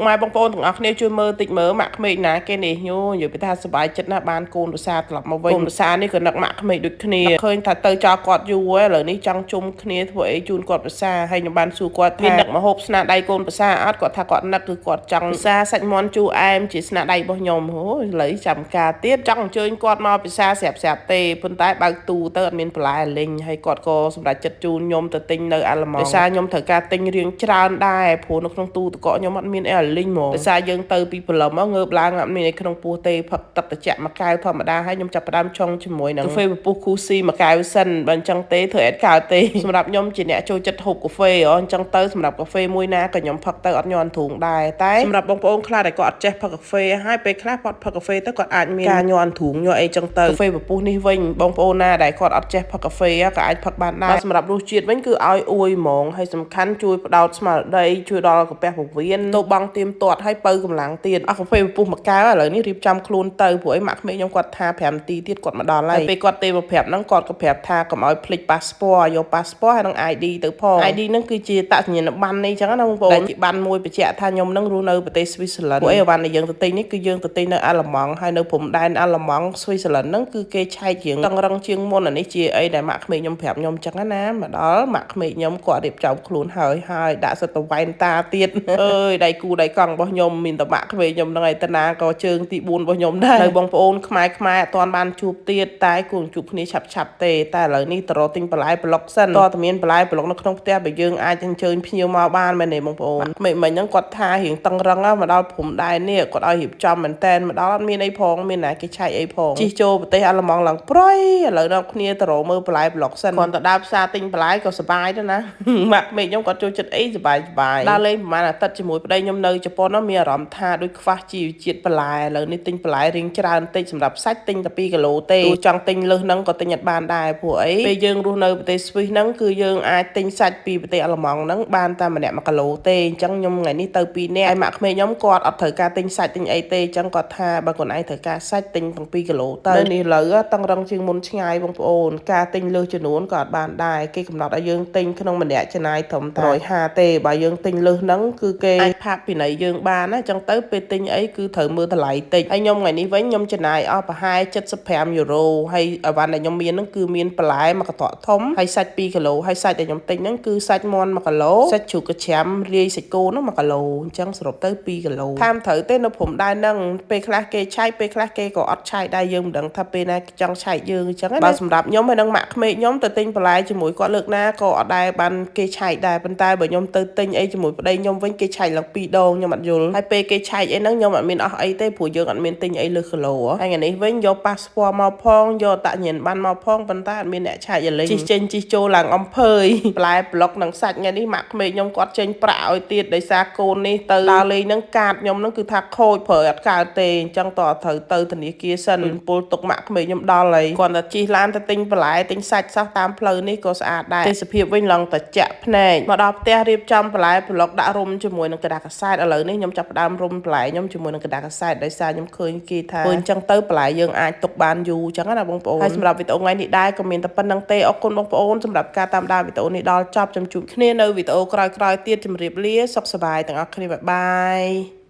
ម៉ែបងប្អូនទាំងអស់គ្នាជួយមើលតិចមើលម៉ាក់ក្មេកណាគេនេះញូនិយាយថាសប្បាយចិត្តណាស់បានកូនប្រសាត្រឡប់មកវិញកូនប្រសានេះក៏នឹកម៉ាក់ក្មេកដូចគ្នាឃើញថាទៅចោលគាត់យូរហើយឥឡូវនេះចង់ជុំគ្នាធ្វើអីជូនគាត់ប្រសាហើយខ្ញុំបានសួរគាត់មាននឹកមកហូបស្នាដៃកូនប្រសាអត់គាត់ថាគាត់នឹកគឺគាត់ចង់ប្រសាសាច់មាន់ជូរអែមជាស្នាដៃរបស់ខ្ញុំអូយឥឡូវចាំការទៀតចង់អញ្ជើញគាត់មកប្រសាស្រាប់ទេប៉ុន្តែបើកទូទៅអត់មានបន្លែលេងហើយគាត់ក៏សម្រាប់ចិត្តជូនខ្ញុំទៅទិញនៅអាឡម៉ង់ប្រសាខ្ញុំត្រូវការទិញរៀងច្រើនដែរព្រោះនៅក្នុងទូទឹកកកខ្ញុំអត់មានអីឲ្យលេងហ្មងប្រសាយើងទៅពីព្រលឹមមកងើបឡើងអត់មានអីក្នុងពោះទេផឹកទឹកត្រជាក់មួយកែវធម្មតាហើយខ្ញុំចាប់ផ្ដើមចុងជាមួយនឹងកាហ្វេពពុះគូស៊ីមួយកែវសិនបើអញ្ចឹងទេធ្វើអត់កើតទេសម្រាប់ខ្ញុំជាអ្នកចូលចិត្តហូបកាហ្វេអញ្ចឹងទៅសម្រាប់កាហ្វេមួយណាក៏ខ្ញុំផឹកទៅអត់ញ័រធូងដែរតែសម្រាប់បងប្អូនខ្លះដែលគាត់អត់ចេះផឹកកាហ្វេហើយពេលខ្លះគាត់ផឹកកាហ្វេទៅគាត់អាចមានការញ័រធូងញ័រអីចឹងទៅកាហ្វេពពុះនេះវិញបងប្អូនណាដែលគាត់អត់ចេះផឹកកាហ្វេក៏អាចផឹកបានដែរសម្រាប់រសជាតិវិញគឺឲ្យអួយហ្មងហើយសំខាន់ជួយផ្ដោតស្មារតីជួយដល់កាពះពោះវៀនទៅបង់ទៀមទាត់ឲ្យបើកម្លាំងទៀតអស់កាហ្វេពពុះមួយកែវឥឡូវនេះរៀបចំខ្លួនទៅព្រោះអីម៉ាក់ក្មេងខ្ញុំគាត់ថា5នាទីទៀតគាត់មកដល់ហើយពេលគាត់ទេមកប្រាប់ហ្នឹងគាត់ក៏ប្រាប់ថាកុំឲ្យភ្លេចប៉ាសពតយកប៉ាសពតហើយនឹង ID ទៅផង ID ហ្នឹងគឺជាតសញ្ញាណប័ណ្ណនេះចឹងណាបងប្អូនដែលជាប័ណ្ណមួយបញ្ជាក់ថាខ្ញុំហ្នឹងរស់នៅប្រទេសស្វីស័រឡង់ព្រោះអីអាវ៉ាន់ដែលយើងទៅទិញនេះគឺយើងទៅទិញនៅអាឡម៉ង់ហើយនៅព្រំដែនអាឡម៉ង់ស្វីស័រឡង់ហ្នឹងគឺគេឆែកជាងតឹងរឹងជាងមុនអានេះជាអីដែលម៉ាក់ក្មេងខ្ញុំប្រាប់ខ្ញុំចឹងណាមកដល់ម៉ាក់ក្មេងខ្ញុំគាត់រៀបចំខ្លួនហើយដាក់សិតទៅវ៉ែនតាទៀតអើយដៃគូដៃកង់របស់ខ្ញុំមានតម៉ាក់ក្មេងខ្ញុំហ្នឹងឯតាណាក៏ជើងទី4របស់ខ្ញុំដែរហើយបងប្អូនខ្មែរអត់ទាន់បានជួបទៀតតែគួរជួបគ្នាឆាប់ទេតែឥឡូវនេះទៅរកទិញបន្លែប្លុកសិនតើតើមានបន្លែប្លុកនៅក្នុងផ្ទះបើយើងអាចអញ្ជើញភ្ញៀវមកបានមែនទេបងប្អូនក្មេងមិញហ្នឹងគាត់ថារៀងតឹងរឹងមកដល់ព្រំដែននេះគាត់ឲ្យរៀបចំមែនតែនមកដល់អត់មានអីផងមានណាគេឆែកអីផងជិះចូលប្រទេសអាឡម៉ង់ឡើងប្រយឥឡូវដល់គ្នាទៅរកមើលបន្លែប្លុកសិនគាត់ទៅដើរផ្សារទិញបន្លែក៏សប្បាយដែរណាម៉ាក់ក្មេងខ្ញុំគាត់ចូលចិត្តអីសប្បាយដើរលេងប្រហែលអាទិត្យជាមួយប្តីខ្ញុំនៅជប៉ុនមានអារម្មណ៍ថាដូចខ្វះជីវជាតិបន្លែឥឡូវនេះទិញបន្លែរៀងច្រើនតិចសម្រាប់សាច់ទិញតែ2គីឡូទេចង់ទិញលើសហ្នឹងក៏ទិញអត់បានដែរព្រោះអីពេលយើងរស់នៅប្រទេសស្វីសហ្នឹងគឺយើងអាចទិញសាច់ពីប្រទេសអាឡម៉ង់ហ្នឹងបានតែម្នាក់1គីឡូទេអញ្ចឹងខ្ញុំថ្ងៃនេះទៅ2នាក់ហើយម៉ាក់ក្មេងខ្ញុំគាត់អត់ត្រូវការទិញសាច់ទិញអីទេអញ្ចឹងគាត់ថាបើខ្លួនឯងត្រូវការសាច់ទិញទាំង2គីឡូទៅនៅនេះឥឡូវតឹងរឹងជាងមុនឆ្ងាយបងប្អូនការទិញលើសចំនួនក៏អត់បានដែរគេកំណត់ឲ្យយើងទិញក្នុងម្នាក់ចំណាយត្រឹម150ទេបើយើងទិញលើសហ្នឹងគឺគេអាចផាកពិន័យយើងបានណាអញ្ចឹងទៅពេលទិញអីគឺត្រូវមើលតម្លៃតិចហើយខ្ញុំថ្ងៃនេះវិញខ្ញុំចំណាយអស់ប្រហែល75យូរ៉ូហើយអីវ៉ាន់ដែលខ្ញុំមានហ្នឹងគឺមានបន្លែមួយកន្ទក់ធំហើយសាច់2គីឡូហើយសាច់ដែលខ្ញុំទិញហ្នឹងគឺសាច់មាន់1គីឡូសាច់ជ្រូកកញ្ច្រាំរាយសាច់គោហ្នឹង1គីឡូអញ្ចឹងសរុបទៅ2គីឡូតាមត្រូវទេនៅព្រំដែនហ្នឹងពេលខ្លះគេឆែកពេលខ្លះគេក៏អត់ឆែកដែរយើងមិនដឹងថាពេលណាចង់ឆែកយើងអញ្ចឹងណាបើសម្រាប់ខ្ញុំហើយនឹងម៉ាក់ក្មេកខ្ញុំទៅទិញបន្លែជាមួយគាត់លើកណាក៏អត់ដែរបានគេឆែកដែរប៉ុន្តែបើខ្ញុំទៅទិញអីជាមួយប្តីខ្ញុំវិញគេឆែកឡើង2ដងខ្ញុំអត់យល់ហើយពេលគេឆែកអីហ្នឹងខ្ញុំអត់មានអស់អីទេព្រោះយើងអត់មានទិញអីលើសគីឡូហើយថ្ងៃនេះវិញយកប៉ាសពតមកផងយកតញ្ញាណប័ណ្ណមកផងប៉ុន្តែអត់មានអ្នកឆែកឲ្យលេងជិះចេញជិះចូលឡើងអំភើយបន្លែប្លុកនិងសាច់ថ្ងៃនេះម៉ាក់ក្មេកខ្ញុំគាត់ចេញប្រាក់ឲ្យទៀតដោយសារកូននេះទៅដើរលេងហ្នឹងកាតខ្ញុំហ្នឹងគឺថាខូចប្រើអត់កើតទេអញ្ចឹងតើត្រូវទៅធនាគារសិនពលទុកម៉ាក់ក្មេកខ្ញុំដល់ហើយគាត់តែជិះឡានទៅទិញបន្លែទិញសាច់សោះតាមផ្លូវនេះក៏ស្អាតដែរទេសភាពវិញឡើងតែចាក់ភ្នែកមកដល់ផ្ទះរៀបចំបន្លែប្លុកដាក់រុំជាមួយនឹងกระดาษកាសែតឥឡូវនេះខ្ញុំចាប់ផ្ដើមរុំបន្លែខ្ញុំជាមួយនឹងกระดาษកាសែតដោយសារខ្ញុំឃើញគេថាអញ្ចឹងទៅបន្លែយើងអាចទុកបានយូរអញ្ចឹងណាបងប្អូនហើយសម្រាប់វីដេអូថ្ងៃនេះដែរក៏មានតែប៉ុណ្្នឹងទេអរគុណបងប្អូនសម្រាប់ការតាមដានវីដេអូនេះដល់ចប់ចាំជួបគ្នានៅវីដេអូក្រោយៗទៀតជម្រាបលាសុខសប្បាយទាំងអស់គ្នាបាយបាយ